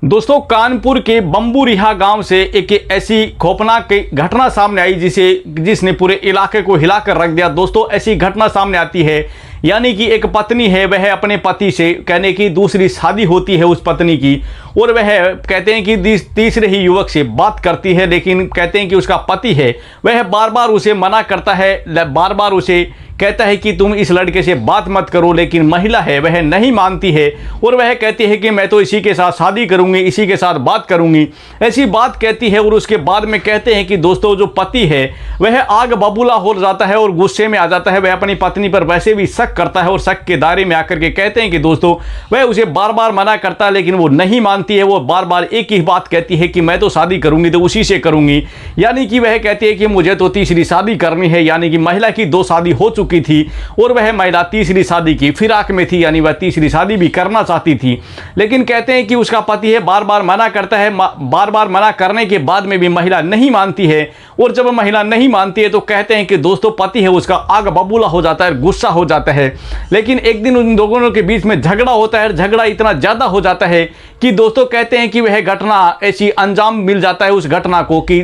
दोस्तों कानपुर के बम्बू रिहा गांव से एक ऐसी खौफनाक घटना सामने आई जिसने पूरे इलाके को हिलाकर रख दिया। दोस्तों ऐसी घटना सामने आती है, यानी कि एक पत्नी है, वह अपने पति से कहने की दूसरी शादी होती है उस पत्नी की, और वह कहते हैं कि तीसरे ही युवक से बात करती है, लेकिन कहते हैं कि उसका पति है वह बार बार उसे मना करता है, बार बार उसे कहता है कि तुम इस लड़के से बात मत करो, लेकिन महिला है वह नहीं मानती है और वह कहती है कि मैं तो इसी के साथ शादी करूंगी, इसी के साथ बात करूंगी, ऐसी बात कहती है। और उसके बाद में कहते हैं कि दोस्तों जो पति है वह आग बबूला हो जाता है और गुस्से में आ जाता है, वह अपनी पत्नी पर वैसे भी शक करता है और शक के दायरे में आकर के कहते हैं कि दोस्तों वह उसे बार बार मना करता है, लेकिन वो नहीं मानती है। वो बार बार एक ही बात कहती है कि मैं तो शादी करूंगी तो उसी से करूंगी, यानी कि वह कहती है कि मुझे तो तीसरी शादी करनी है, यानी कि महिला की 2 शादी हो चुकी थी और वह महिला तीसरी शादी की फिराक में थी, यानी वह तीसरी शादी भी करना चाहती थी। लेकिन कहते हैं कि उसका पति है बार बार मना करता है, बार बार मना करने के बाद में भी महिला नहीं मानती है, और जब महिला नहीं मानती है तो कहते हैं कि दोस्तों पति है उसका आग बबूला हो जाता है, गुस्सा हो जाता है। लेकिन एक दिन उन दोनों के बीच में झगड़ा होता है, झगड़ा इतना ज़्यादा हो जाता है कि दोस्तों कहते हैं कि वह घटना ऐसी अंजाम मिल जाता है उस घटना को कि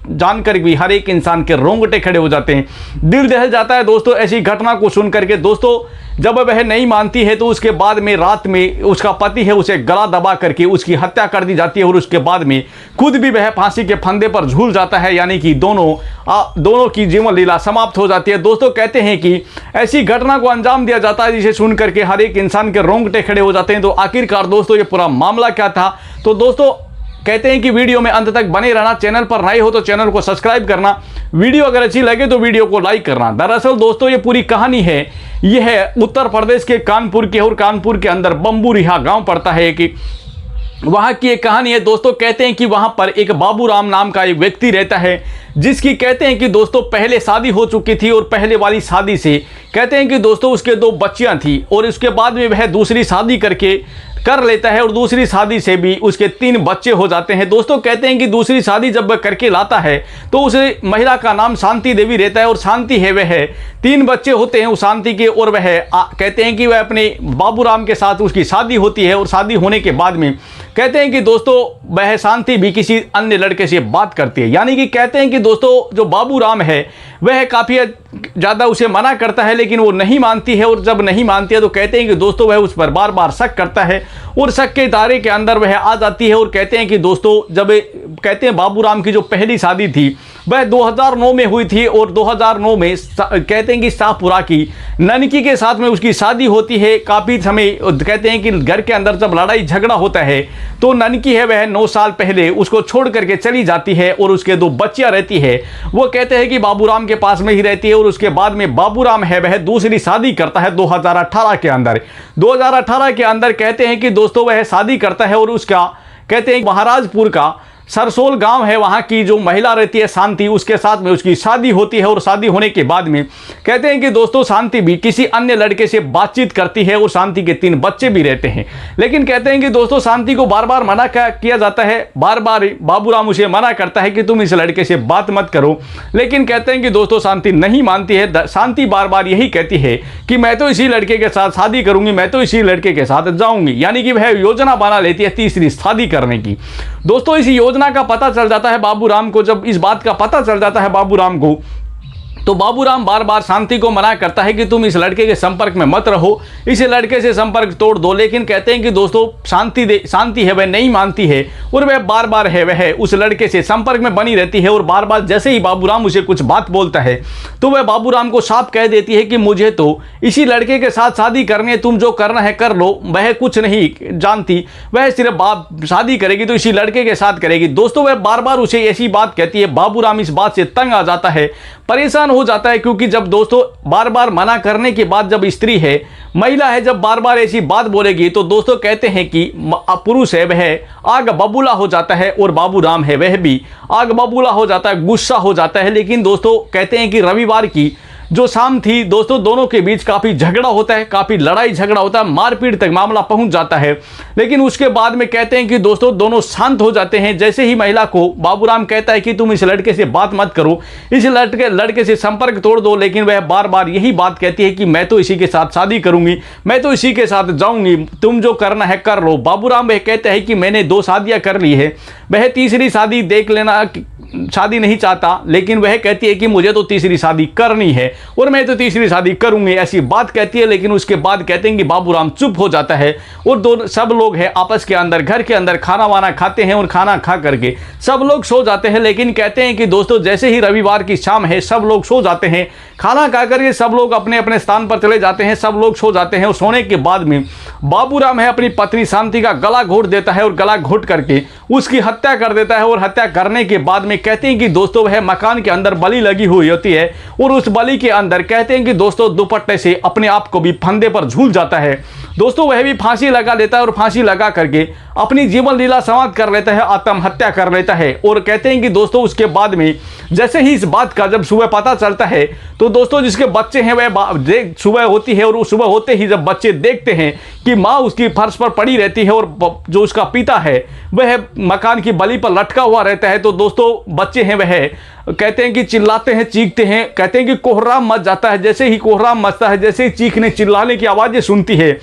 जानकर भी हर एक इंसान के रोंगटे खड़े हो जाते हैं, दिल दहल जाता है दोस्तों ऐसी घटना को सुन करके। दोस्तों जब वह नहीं मानती है तो उसके बाद में रात में उसका पति है उसे गला दबा करके उसकी हत्या कर दी जाती है और उसके बाद में खुद भी वह फांसी के फंदे पर झूल जाता है, यानी कि दोनों की जीवन लीला समाप्त हो जाती है। दोस्तों कहते हैं कि ऐसी घटना को अंजाम दिया जाता है जिसे सुन करके हर एक इंसान के रोंगटे खड़े हो जाते हैं। तो आखिरकार दोस्तों ये पूरा मामला क्या था, तो दोस्तों कहते हैं कि वीडियो में अंत तक बने रहना, चैनल पर नए हो तो चैनल को सब्सक्राइब करना, वीडियो अगर अच्छी लगे तो वीडियो को लाइक करना। दरअसल दोस्तों ये पूरी कहानी है, यह है उत्तर प्रदेश के कानपुर की, और कानपुर के अंदर बम्बू रिहा गांव पड़ता है कि वहाँ की एक कहानी है। दोस्तों कहते हैं कि वहाँ पर एक बाबूराम नाम का एक व्यक्ति रहता है, जिसकी कहते हैं कि दोस्तों पहले शादी हो चुकी थी और पहले वाली शादी से कहते हैं कि दोस्तों उसके 2 बच्चियाँ थी, और उसके बाद में वह दूसरी शादी कर लेता है और दूसरी शादी से भी उसके 3 बच्चे हो जाते हैं। दोस्तों कहते हैं कि दूसरी शादी जब वह करके लाता है तो उस महिला का नाम शांति देवी रहता है, और शांति है वह 3 बच्चे होते हैं उस शांति के, और वह कहते हैं कि वह अपने बाबूराम के साथ उसकी शादी होती है, और शादी होने के बाद में कहते हैं कि दोस्तों वह शांति भी किसी अन्य लड़के से बात करती है, यानी कि कहते हैं कि दोस्तों जो बाबूराम है वह काफ़ी ज़्यादा उसे मना करता है, लेकिन वो नहीं मानती है, और जब नहीं मानती है तो कहते हैं कि दोस्तों वह उस पर बार बार शक करता है और शक के दायरे के अंदर वह आ जाती है। और कहते हैं कि दोस्तों जब कहते हैं बाबूराम की जो पहली शादी थी वह 2009 में हुई थी, और 2009 में कहते हैं कि शाहपुरा की ननकी के साथ में उसकी शादी होती है। काफ़ी समय कहते हैं कि घर के अंदर जब लड़ाई झगड़ा होता है तो ननकी है वह 9 साल पहले उसको छोड़ करके चली जाती है, और उसके 2 बच्चियाँ रहती है, वो कहते हैं कि बाबूराम के पास में ही रहती है। और उसके बाद में बाबूराम है वह दूसरी शादी करता है 2018 के अंदर। 2018 के अंदर कहते हैं कि दोस्तों वह शादी करता है, और उसका कहते हैं महाराजपुर का सरसोल गांव है, वहां की जो महिला रहती है शांति, उसके साथ में उसकी शादी होती है। और शादी होने के बाद में कहते हैं कि दोस्तों शांति भी किसी अन्य लड़के से बातचीत करती है, और शांति के 3 बच्चे भी रहते हैं। लेकिन कहते हैं कि दोस्तों शांति को बार बार मना किया जाता है, बार बार बाबूराम उसे मना करता है कि तुम इस लड़के से बात मत करो, लेकिन कहते हैं कि दोस्तों शांति नहीं मानती है। शांति बार बार यही कहती है कि मैं तो इसी लड़के के साथ शादी करूंगी, मैं तो इसी लड़के के साथ जाऊंगी, यानी कि वह योजना बना लेती है तीसरी शादी करने की। दोस्तों इस योजना का पता चल जाता है बाबूराम को, जब इस बात का पता चल जाता है बाबूराम को, तो बाबूराम बार बार शांति को मना करता है कि तुम इस लड़के के संपर्क में मत रहो, इस लड़के से संपर्क तोड़ दो। लेकिन कहते हैं कि दोस्तों शांति है वह नहीं मानती है, और वह बार बार है वह उस लड़के से संपर्क में बनी रहती है। और बार बार जैसे ही बाबूराम उसे कुछ बात बोलता है तो वह बाबूराम को साफ कह देती है कि मुझे तो इसी लड़के के साथ शादी करनी है, तुम जो करना है कर लो। वह कुछ नहीं जानती, वह सिर्फ शादी करेगी तो इसी लड़के के साथ करेगी। दोस्तों वह बार बार उसे ऐसी बात कहती है, बाबूराम इस बात से तंग आ जाता है, परेशान हो जाता है, क्योंकि जब दोस्तों बार बार मना करने के बाद जब स्त्री है, महिला है, जब बार बार ऐसी बात बोलेगी तो दोस्तों कहते हैं कि पुरुष है वह आग बबूला हो जाता है, और बाबूराम है वह भी आग बबूला हो जाता है, गुस्सा हो जाता है। लेकिन दोस्तों कहते हैं कि रविवार की जो शाम थी दोस्तों, दोनों के बीच काफ़ी झगड़ा होता है, काफ़ी लड़ाई झगड़ा होता है, मारपीट तक मामला पहुंच जाता है। लेकिन उसके बाद में कहते हैं कि दोस्तों दोनों शांत हो जाते हैं। जैसे ही महिला को बाबूराम कहता है कि तुम इस लड़के से बात मत करो, इस लड़के से संपर्क तोड़ दो, लेकिन वह बार बार यही बात कहती है कि मैं तो इसी के साथ शादी करूंगी, मैं तो इसी के साथ जाऊंगी, तुम जो करना है कर लो। बाबूराम वह कहते हैं कि मैंने 2 शादियां कर ली है, वह तीसरी शादी देख लेना, शादी नहीं चाहता, लेकिन वह कहती है कि मुझे तो तीसरी शादी करनी है और मैं तो तीसरी शादी करूंगी, ऐसी बात कहती है। लेकिन उसके बाद कहते हैं कि बाबूराम चुप हो जाता है और दोनों सब लोग हैं आपस के अंदर, घर के अंदर खाना वाना खाते हैं और खाना खा करके सब लोग सो जाते हैं। लेकिन कहते हैं कि दोस्तों जैसे ही रविवार की शाम है, सब लोग सो जाते हैं, खाना खा करके सब लोग अपने अपने स्थान पर चले जाते हैं, सब लोग सो जाते हैं। और सोने के बाद में बाबूराम है अपनी पत्नी शांति का गला घोट देता है और गला घोट करके उसकी हत्या कर देता है। और हत्या करने के बाद में कहते हैं कि दोस्तों वह मकान के अंदर बलि लगी हुई होती है और उस बलि के अंदर कहते हैं कि दोस्तों दुपट्टे से अपने आप को भी फंदे पर झूल जाता है। दोस्तों वह भी फांसी लगा लेता है और फांसी लगा करके अपनी जीवन लीला समाप्त कर लेता है, आत्महत्या कर लेता है। और कहते हैं कि दोस्तों उसके बाद में जैसे ही इस बात का जब सुबह पता चलता है तो दोस्तों जिसके बच्चे हैं वह सुबह होती है और उस सुबह होते ही जब बच्चे देखते हैं कि माँ उसकी फर्श पर पड़ी रहती है और जो उसका पिता है वह मकान की बलि पर लटका हुआ रहता है, तो दोस्तों बच्चे हैं वह कहते हैं कि चिल्लाते हैं, चीखते हैं। कहते हैं कि कोहराम मच जाता है। जैसे ही कोहराम मचता है, जैसे ही चीखने चिल्लाने की आवाज़ें सुनती है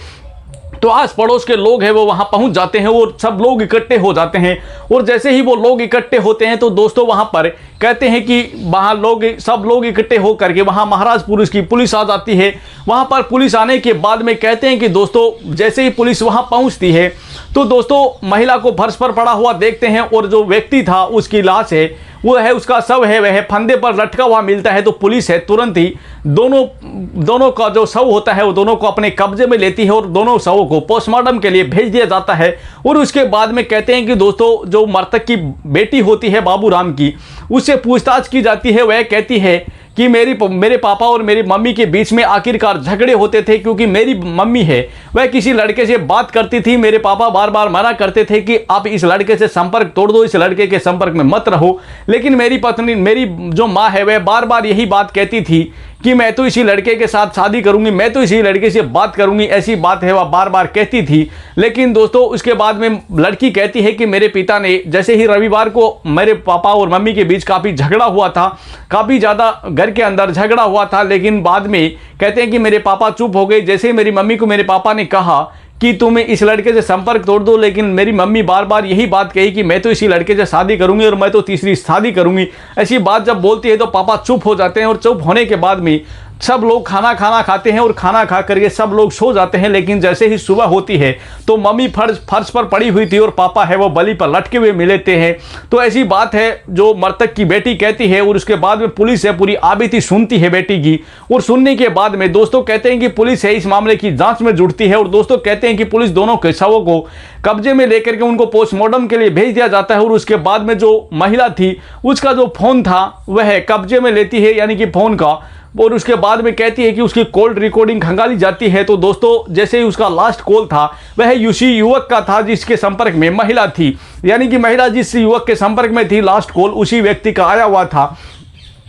तो आस पड़ोस के लोग हैं वो वहां पहुंच जाते हैं और सब लोग इकट्ठे हो जाते हैं। और जैसे ही वो लोग इकट्ठे होते हैं तो दोस्तों वहां पर कहते हैं कि वहां सब लोग इकट्ठे होकर के वहां महाराजपुर की पुलिस आ जाती है। वहां पर पुलिस आने के बाद में कहते हैं कि दोस्तों जैसे ही पुलिस वहां पहुंचती है तो दोस्तों महिला को फर्श पर पड़ा हुआ देखते हैं और जो व्यक्ति था उसकी लाश है वो है, उसका शव है वह फंदे पर लटका हुआ मिलता है। तो पुलिस है तुरंत ही दोनों का जो शव होता है वो दोनों को अपने कब्जे में लेती है और दोनों शवों को पोस्टमार्टम के लिए भेज दिया जाता है। और उसके बाद में कहते हैं कि दोस्तों जो मृतक की बेटी होती है बाबूराम की, उससे पूछताछ की जाती है। वह कहती है कि मेरे पापा और मेरी मम्मी के बीच में आखिरकार झगड़े होते थे, क्योंकि मेरी मम्मी है वह किसी लड़के से बात करती थी, मेरे पापा बार बार मना करते थे कि आप इस लड़के से संपर्क तोड़ दो, इस लड़के के संपर्क में मत रहो। लेकिन मेरी पत्नी, मेरी जो माँ है वह बार बार यही बात कहती थी कि मैं तो इसी लड़के के साथ शादी करूंगी, मैं तो इसी लड़के से बात करूंगी, ऐसी बात है वह बार बार कहती थी। लेकिन दोस्तों उसके बाद में लड़की कहती है कि मेरे पिता ने जैसे ही रविवार को मेरे पापा और मम्मी के बीच काफ़ी झगड़ा हुआ था, काफ़ी ज़्यादा घर के अंदर झगड़ा हुआ था, लेकिन बाद में कहते हैं कि मेरे पापा चुप हो गए। जैसे ही मेरी मम्मी को मेरे पापा ने कहा कि तुम इस लड़के से संपर्क तोड़ दो, लेकिन मेरी मम्मी बार बार यही बात कही कि मैं तो इसी लड़के से शादी करूंगी और मैं तो तीसरी शादी करूंगी। ऐसी बात जब बोलती है तो पापा चुप हो जाते हैं और चुप होने के बाद में सब लोग खाना खाते हैं और खाना खा करके सब लोग सो जाते हैं। लेकिन जैसे ही सुबह होती है तो मम्मी फर्श पर पड़ी हुई थी और पापा है वो बलि पर लटके हुए मिलते हैं। तो ऐसी बात है जो मृतक की बेटी कहती है। और उसके बाद में पुलिस है पूरी आबिती सुनती है बेटी की, और सुनने के बाद में दोस्तों कहते हैं कि पुलिस है इस मामले की जांच में जुटती है। और दोस्तों कहते हैं कि पुलिस दोनों के शवों को कब्जे में लेकर के उनको पोस्टमार्टम के लिए भेज दिया जाता है। और उसके बाद में जो महिला थी उसका जो फोन था वह कब्जे में लेती है, यानी कि फोन का, और उसके बाद में कहती है कि उसकी कॉल रिकॉर्डिंग खंगाली जाती है। तो दोस्तों जैसे ही उसका लास्ट कॉल था वह उसी युवक का था जिसके संपर्क में महिला थी, यानी कि महिला जिस युवक के संपर्क में थी लास्ट कॉल उसी व्यक्ति का आया हुआ था।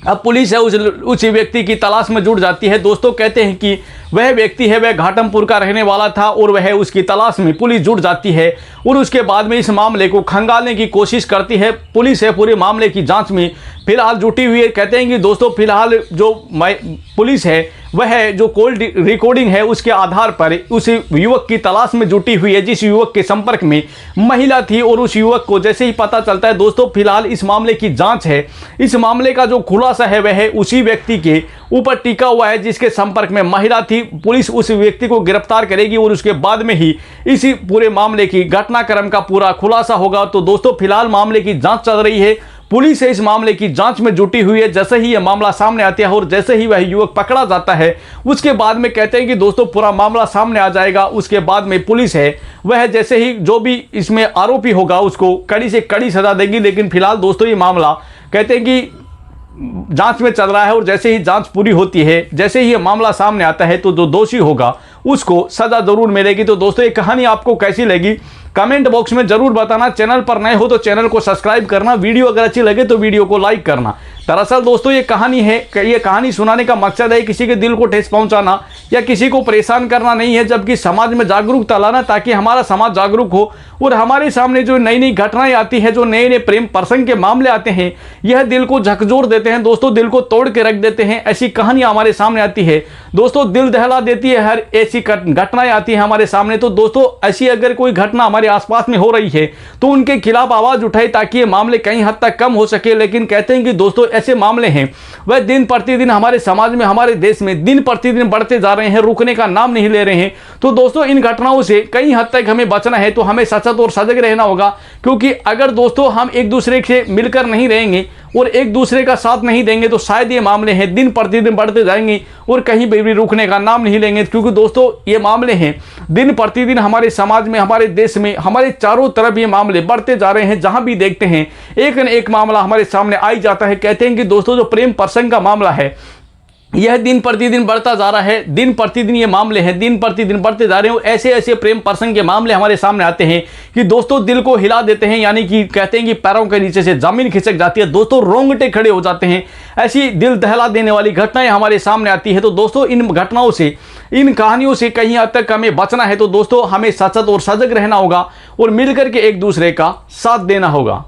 अब पुलिस है उस व्यक्ति की तलाश में जुट जाती है। दोस्तों कहते हैं कि वह व्यक्ति है वह घाटमपुर का रहने वाला था और वह उसकी तलाश में पुलिस जुट जाती है और उसके बाद में इस मामले को खंगालने की कोशिश करती है। पुलिस है पूरे मामले की जांच में फिलहाल जुटी हुई है। कहते हैं कि दोस्तों फिलहाल जो पुलिस है वह जो कॉल रिकॉर्डिंग है उसके आधार पर उस युवक की तलाश में जुटी हुई है जिस युवक के संपर्क में महिला थी। और उस युवक को जैसे ही पता चलता है दोस्तों फिलहाल इस मामले की जांच है, इस मामले का जो खुलासा है वह उसी व्यक्ति के ऊपर टिका हुआ है जिसके संपर्क में महिला थी। पुलिस उस व्यक्ति को गिरफ्तार करेगी और उसके बाद में ही इसी पूरे मामले की घटनाक्रम का पूरा खुलासा होगा। तो दोस्तों फिलहाल मामले की जांच चल रही है, पुलिस इस मामले की जांच में जुटी हुई है। जैसे ही यह मामला सामने आता है और जैसे ही वह युवक पकड़ा जाता है उसके बाद में कहते हैं कि दोस्तों पूरा मामला सामने आ जाएगा। उसके बाद में पुलिस है वह जैसे ही जो भी इसमें आरोपी होगा उसको कड़ी से कड़ी सजा देगी। लेकिन फिलहाल दोस्तों ये मामला कहते हैं कि जांच में चल रहा है और जैसे ही जांच पूरी होती है, जैसे ही ये मामला सामने आता है तो जो दोषी होगा उसको सजा जरूर मिलेगी। तो दोस्तों ये कहानी आपको कैसी लगी कमेंट बॉक्स में जरूर बताना। चैनल पर नए हो तो चैनल को सब्सक्राइब करना, वीडियो अगर अच्छी लगे तो वीडियो को लाइक करना। दरअसल दोस्तों ये कहानी सुनाने का मकसद है किसी के दिल को ठेस पहुंचाना या किसी को परेशान करना नहीं है, जबकि समाज में जागरूकता लाना, ताकि हमारा समाज जागरूक हो और हमारे सामने जो नई नई घटनाएं आती हैं, जो नए नए प्रेम प्रसंग के मामले आते हैं, यह दिल को झकझोर देते हैं दोस्तों, दिल को तोड़ के रख देते हैं। ऐसी कहानियां हमारे सामने आती है दोस्तों, दिल दहला देती है हर ऐसी घटनाएं आती हैं हमारे सामने। तो दोस्तों ऐसी अगर कोई घटना हमारे आसपास में हो रही है तो उनके खिलाफ आवाज उठाए ताकि ये मामले कहीं हद तक कम हो सके। लेकिन कहते हैं कि दोस्तों ऐसे मामले हैं वह दिन प्रतिदिन हमारे समाज में, हमारे देश में दिन प्रतिदिन बढ़ते जा रहे हैं, रुकने का नाम नहीं ले रहे हैं। तो दोस्तों इन घटनाओं से कहीं हद तक हमें बचना है तो हमें सचेत और सजग रहना होगा, क्योंकि अगर दोस्तों हम एक दूसरे से मिलकर नहीं रहेंगे और एक दूसरे का साथ नहीं देंगे तो शायद ये मामले हैं दिन प्रतिदिन बढ़ते जाएंगे और कहीं भी रुकने का नाम नहीं लेंगे। क्योंकि दोस्तों ये मामले हैं दिन प्रतिदिन हमारे समाज में, हमारे देश में, हमारे चारों तरफ ये मामले बढ़ते जा रहे हैं। जहां भी देखते हैं एक न एक मामला हमारे सामने आ ही जाता है। कहते हैं कि दोस्तों जो प्रेम प्रसंग का मामला है यह दिन प्रतिदिन बढ़ता जा रहा है, दिन प्रतिदिन ये मामले हैं दिन प्रतिदिन बढ़ते जा रहे हैं। ऐसे ऐसे प्रेम प्रसंग के मामले हमारे सामने आते हैं कि दोस्तों दिल को हिला देते हैं, यानी कि कहते हैं कि पैरों के नीचे से जमीन खिसक जाती है दोस्तों, रोंगटे खड़े हो जाते हैं। ऐसी दिल दहला देने वाली घटनाएं हमारे सामने आती है। तो दोस्तों इन घटनाओं से, इन कहानियों से कहीं हद तक हमें बचना है तो दोस्तों हमें सचेत और सजग रहना होगा और मिलकर के एक दूसरे का साथ देना होगा।